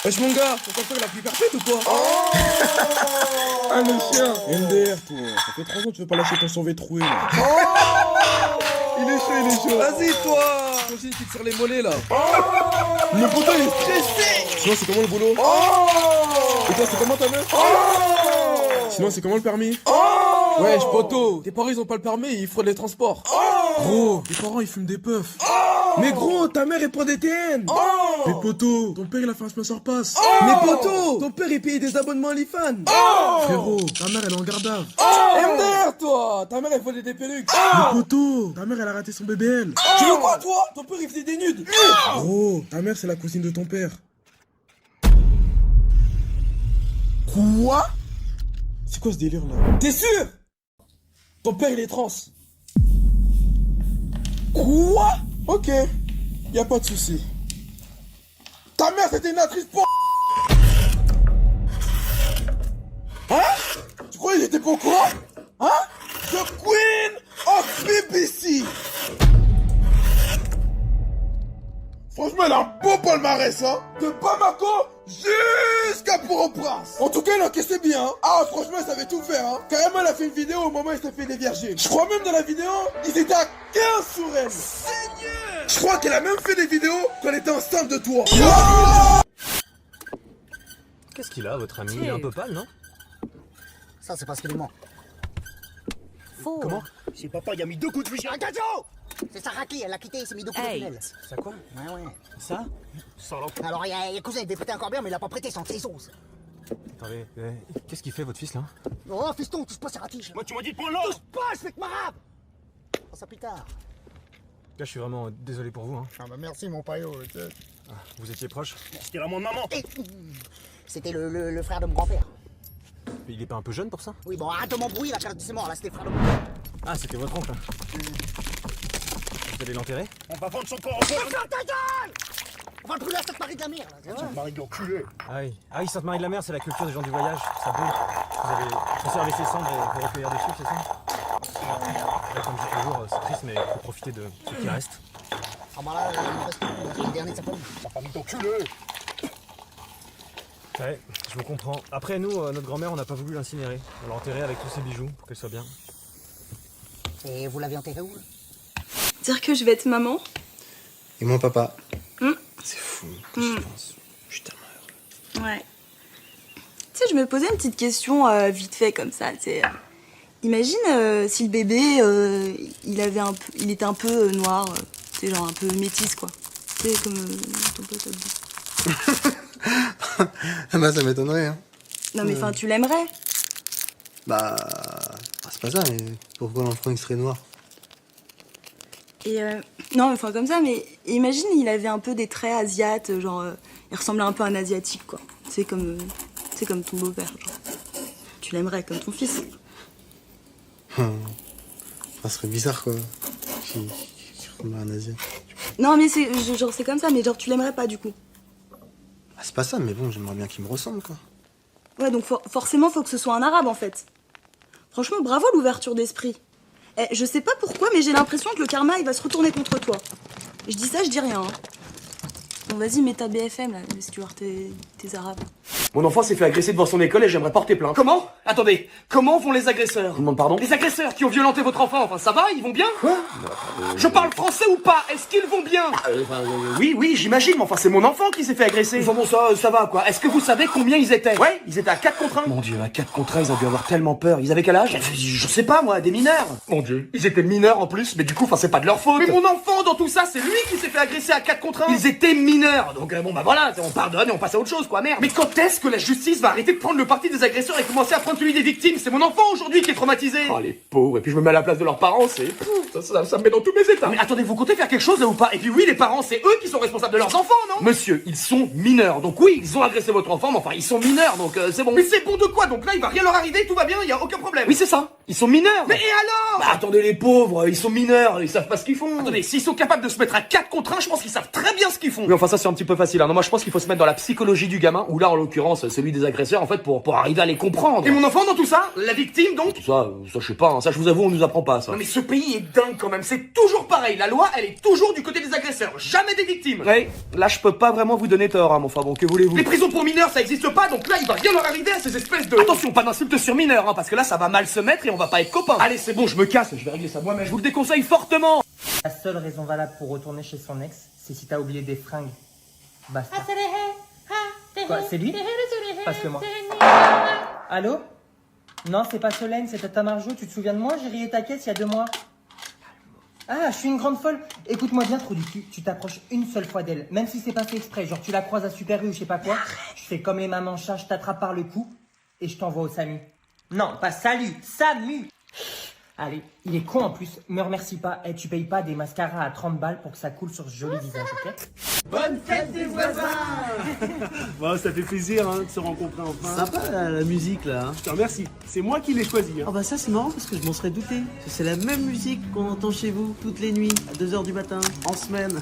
Wesh mon gars, ton père il a plus perpète ou quoi? Ah le chien. MDR toi, ça fait 3 ans que tu veux pas lâcher ton sauvé troué là. Il est chaud, il est chaud. Vas-y toi, continue qui te serre les mollets là. Mon poteau il est stressé. Sinon c'est comment le boulot? Et toi c'est comment ta meuf? Sinon c'est comment le permis? Wesh poteau, tes parents ils ont pas le permis, ils fraudent les transports. Gros, tes parents ils fument des puffs. Mais gros, ta mère elle prend des TN. Mais poteau, ton père il a fait un sponsor pass. Mais poteau, ton père il paye des abonnements à l'IFAN. Frérot, ta mère elle est en garde à vue. MDR toi, ta mère elle volait des perruques. Mais poteau, ta mère elle a raté son BBL. Tu veux quoi toi? Ton père il faisait des nudes. Gros, ta mère c'est la cousine de ton père. Quoi? C'est quoi ce délire là? T'es sûr? Ton père il est trans. Quoi? Ok, y a pas de souci. Ta mère c'était une actrice pour... Hein? Tu croyais que j'étais pas au courant? Hein? The Queen of BBC. Franchement, elle a un beau palmarès, hein. De Bamako jusqu'à Port-au-Prince. En tout cas, elle encaissait bien, hein. Ah, franchement, elle savait tout faire, hein. Carrément, elle a fait une vidéo au moment où elle s'est fait dévierger. Je crois même dans la vidéo, ils étaient à 15 sur elle. Seigneur! Je crois qu'elle a même fait des vidéos quand elle était enceinte de toi. Qu'est-ce qu'il a, votre ami? Il est un peu pâle, non? Ça, c'est parce qu'il est mort. Faux. Comment? C'est papa, il a mis 2 coups de fusil. Attention! C'est Saraki, elle l'a quitté, il s'est mis 2 coups de tunnel. Ça quoi? Ouais. Ça? Alors, il y a cousin, il devait prêter encore bien, mais il a pas prêté sans ses os. Attendez, qu'est-ce qu'il fait, votre fils, là? Oh, fiston, touche pas, Sarati. Moi, tu m'as dit de prendre l'autre. Touche pas, je fais que m'arabe. On ça plus tard. Là, je suis vraiment désolé pour vous, hein. Ah bah merci, mon paillot. Ah, vous étiez proche? C'était la de maman. C'était le frère de mon grand-père. Il est pas un peu jeune pour ça? Oui, bon, arrête de m'embrouiller, là, quand c'est mort, là, c'était le frère de mon grand-père. Ah, c'était votre oncle, hein. Vous allez l'enterrer? On va vendre son corps au Ferme ta gueule! On va le brûler à Sainte-Marie de la Mer, là, c'est vrai. Mari d'enculé. Ah oui, Sainte-Marie de la Mer, c'est la culture des gens du voyage. Ça brûle. Vous avez conservé ses cendres et vous recueillir dessus, c'est ça? Là, comme je dis toujours, c'est triste, mais faut profiter de ce qui reste. Ah bah là, il me reste le dernier de sa famille. Sa famille d'enculé. Ouais, je vous comprends. Après, nous, notre grand-mère, on n'a pas voulu l'incinérer. On l'a enterrée avec tous ses bijoux pour qu'elle soit bien. Et vous l'avez enterré où, là? Dire que je vais être maman. Et mon papa. Hmm. C'est fou que j'y pense. Je suis tellement heureux. Ouais. Tu sais, je me posais une petite question vite fait comme ça. Tu sais, imagine si le bébé, il était un peu noir, tu sais, genre un peu métis quoi. Tu sais, comme ton pote Abdou. Ah bah ça m'étonnerait, hein. Non mais enfin, tu l'aimerais. Bah... c'est pas ça, mais pourquoi l'enfant il serait noir? Et non, mais enfin comme ça, mais imagine il avait un peu des traits asiates, genre il ressemblait un peu à un asiatique quoi. C'est comme ton beau-père, genre. Tu l'aimerais comme ton fils. Ça serait bizarre, quoi. Qui ressemble à un Asien. Non mais c'est comme ça, mais genre tu l'aimerais pas du coup. Ah, c'est pas ça, mais bon, j'aimerais bien qu'il me ressemble, quoi. Ouais, donc forcément faut que ce soit un arabe en fait. Franchement, bravo l'ouverture d'esprit. Eh, je sais pas pourquoi, mais j'ai l'impression que le karma il va se retourner contre toi. Je dis ça, je dis rien. Hein. Bon, vas-y, mets ta BFM là, si tu vois tes arabes. Mon enfant s'est fait agresser devant son école et j'aimerais porter plainte. Comment? Attendez, comment vont les agresseurs? Je vous demande pardon? Les agresseurs qui ont violenté votre enfant, enfin ça va, ils vont bien? Quoi? Je parle français ou pas? Est-ce qu'ils vont bien? Oui, j'imagine, mais enfin c'est mon enfant qui s'est fait agresser. Bon, ça va quoi. Est-ce que vous savez combien ils étaient? Ouais, ils étaient à 4 contre 1. Mon Dieu, à 4 contre 1, ils ont dû avoir tellement peur. Ils avaient quel âge? Je sais pas moi, des mineurs. Mon Dieu, ils étaient mineurs en plus, mais du coup, enfin c'est pas de leur faute. Mais mon enfant dans tout ça, c'est lui qui s'est fait agresser à 4 contre 1. Ils étaient mineurs, donc bon bah voilà, on pardonne et on passe à autre chose quoi, merde. Mais quand est-ce que la justice va arrêter de prendre le parti des agresseurs et commencer à prendre celui des victimes? C'est mon enfant aujourd'hui qui est traumatisé. Oh les pauvres, et puis je me mets à la place de leurs parents, c'est... Ça me met dans tous mes états. Mais attendez, vous comptez faire quelque chose là ou pas? Et puis oui, les parents, c'est eux qui sont responsables de leurs enfants, non? Monsieur, ils sont mineurs, donc oui, ils ont agressé votre enfant, mais enfin ils sont mineurs, donc c'est bon. Mais c'est bon de quoi? Donc là, il va rien leur arriver, tout va bien, il y a aucun problème. Oui c'est ça, ils sont mineurs. Mais et alors? Bah attendez les pauvres, ils sont mineurs, ils savent pas ce qu'ils font. Attendez, s'ils sont capables de se mettre à 4 contre 1, je pense qu'ils savent très bien ce qu'ils font. Oui enfin ça c'est un petit peu facile, hein. Non, moi je pense qu'il faut se mettre dans la psychologie du gamin, ou là en l'occurrence celui des agresseurs en fait pour arriver à les comprendre. Et mon enfant dans tout ça? La victime donc? Ça je sais pas, hein. Ça je vous avoue on nous apprend pas ça. Non mais ce pays est dingue quand même, c'est toujours pareil, la loi elle est toujours du côté des agresseurs, jamais des victimes. Ouais, là je peux peux pas vraiment vous donner tort, hein, mon enfin bon, que voulez-vous? Les prisons pour mineurs, ça existe pas, donc là, il va rien leur arriver à ces espèces de... Attention, pas d'insultes sur mineurs, hein, parce que là, ça va mal se mettre et on va pas être copains. Allez, c'est bon, je me casse, je vais régler ça moi-même. Je vous le déconseille fortement. La seule raison valable pour retourner chez son ex, c'est si t'as oublié des fringues. Basta. Quoi, c'est lui? Passe-le-moi. Allô? Non, c'est pas Solène, c'est Tata Marjo. Tu te souviens de moi? J'ai rié ta caisse il y a 2 mois. Ah, je suis une grande folle. Écoute-moi bien, trou du cul. Tu t'approches une seule fois d'elle, même si c'est pas fait exprès. Genre, tu la croises à Super U ou je sais pas quoi. Je fais comme les mamans chats, je t'attrape par le cou et je t'envoie au SAMU. Non, pas salut, SAMU. Allez, il est con en plus, me remercie pas. Et tu payes pas des mascaras à 30 balles pour que ça coule sur ce joli visage, ok? Bonne fête des voisins. Bon, ça fait plaisir hein, de se rencontrer enfin. Sympa la musique là. Je te remercie. C'est moi qui l'ai choisi. Hein. Oh bah ça c'est marrant parce que je m'en serais douté. C'est la même musique qu'on entend chez vous toutes les nuits à 2h du matin, en semaine.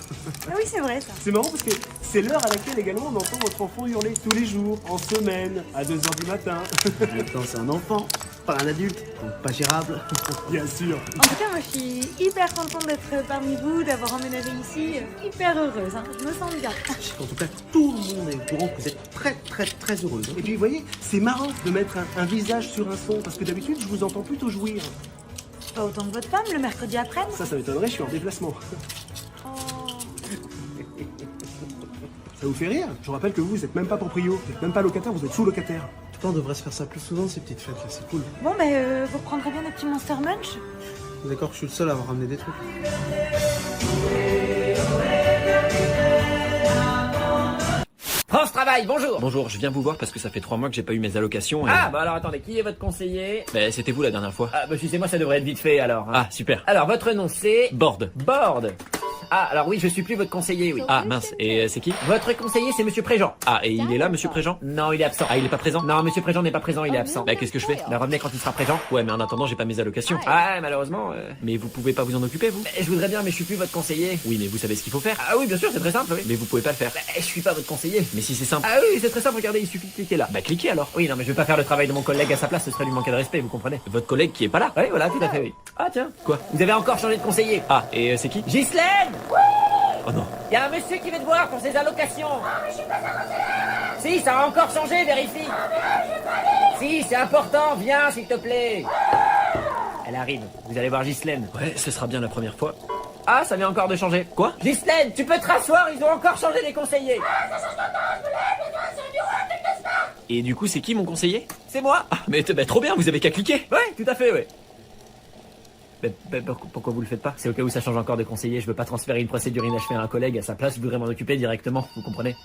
Ah oui, c'est vrai ça. C'est marrant parce que c'est l'heure à laquelle également on entend votre enfant hurler tous les jours, en semaine, à 2h du matin. Attends, c'est un enfant, pas un adulte, donc pas gérable. Bien sûr. En tout cas, moi je suis hyper contente d'être parmi vous, d'avoir emménagé ici, hyper heureuse, hein. Je me sens bien. En tout cas, tout le monde est au courant que vous êtes très heureuse. Et puis vous voyez, c'est marrant de mettre un visage sur un son parce que d'habitude je vous entends plutôt jouir. Pas autant que votre femme le mercredi après. Ça m'étonnerait, je suis en déplacement. Ça vous fait rire? Je vous rappelle que vous êtes même pas proprio, vous êtes même pas locataire, vous êtes sous-locataire. En tout cas, on devrait se faire ça plus souvent ces petites fêtes là, c'est cool. Bon, vous prendrez bien des petits Monster Munch. D'accord que je suis le seul à avoir ramené des trucs. France Travail, bonjour. Bonjour, je viens vous voir parce que ça fait 3 mois que j'ai pas eu mes allocations. Et... Ah, bah alors attendez, qui est votre conseiller? Bah, c'était vous la dernière fois. Ah, bah si c'est moi, ça devrait être vite fait alors. Hein. Ah, super. Alors, votre nom c'est... Board. Board. Ah, alors oui, je suis plus votre conseiller, oui. Ah, mince. Et c'est qui? Votre conseiller, c'est Monsieur Préjean. Ah, et il est là, monsieur Préjean? Non, il est absent. Ah, il est pas présent? Non, Monsieur Préjean n'est pas présent, il est absent. Bah, qu'est-ce que je fais? Bah, revenez quand il sera présent. Ouais, mais en attendant, j'ai pas mes allocations. Ah, malheureusement... Mais vous pouvez pas vous en occuper, vous? Je voudrais bien, mais je suis plus votre conseiller. Oui, mais vous savez ce qu'il faut faire. Ah oui, bien sûr, c'est très simple, oui. Mais vous pouvez pas le faire. Je suis pas votre conseiller. Mais si c'est simple. Ah oui, c'est très simple, regardez, il suffit de cliquer là. Bah, cliquez alors. Oui, non, mais je vais pas faire le travail de mon collègue à sa place, ce serait lui manquer de respect, vous comprenez? Votre collègue qui est pas là? Oui, voilà, tout à fait, oui. Ah tiens. Quoi? Vous avez encore changé de conseiller. Ah, et c'est qui? Ghislaine! Oh non. Il y a un monsieur qui veut te voir pour ses allocations. Ah, mais je suis pas Si, ça a encore changé, vérifie. Si, c'est important, viens, s'il te plaît. Elle arrive, vous allez voir Ghislaine. Ouais, ce sera bien la première fois. Ah, ça vient encore de changer. Quoi? Ghislaine, tu peux te rasseoir, ils ont encore changé les conseillers. Et du coup, c'est qui mon conseiller? C'est moi. Ah, mais bah, trop bien, vous avez qu'à cliquer. Ouais, tout à fait, ouais. Pourquoi vous le faites pas? C'est au cas où ça change encore de conseiller, je veux pas transférer une procédure inachevée à un collègue, à sa place, je voudrais m'en occuper directement, vous comprenez?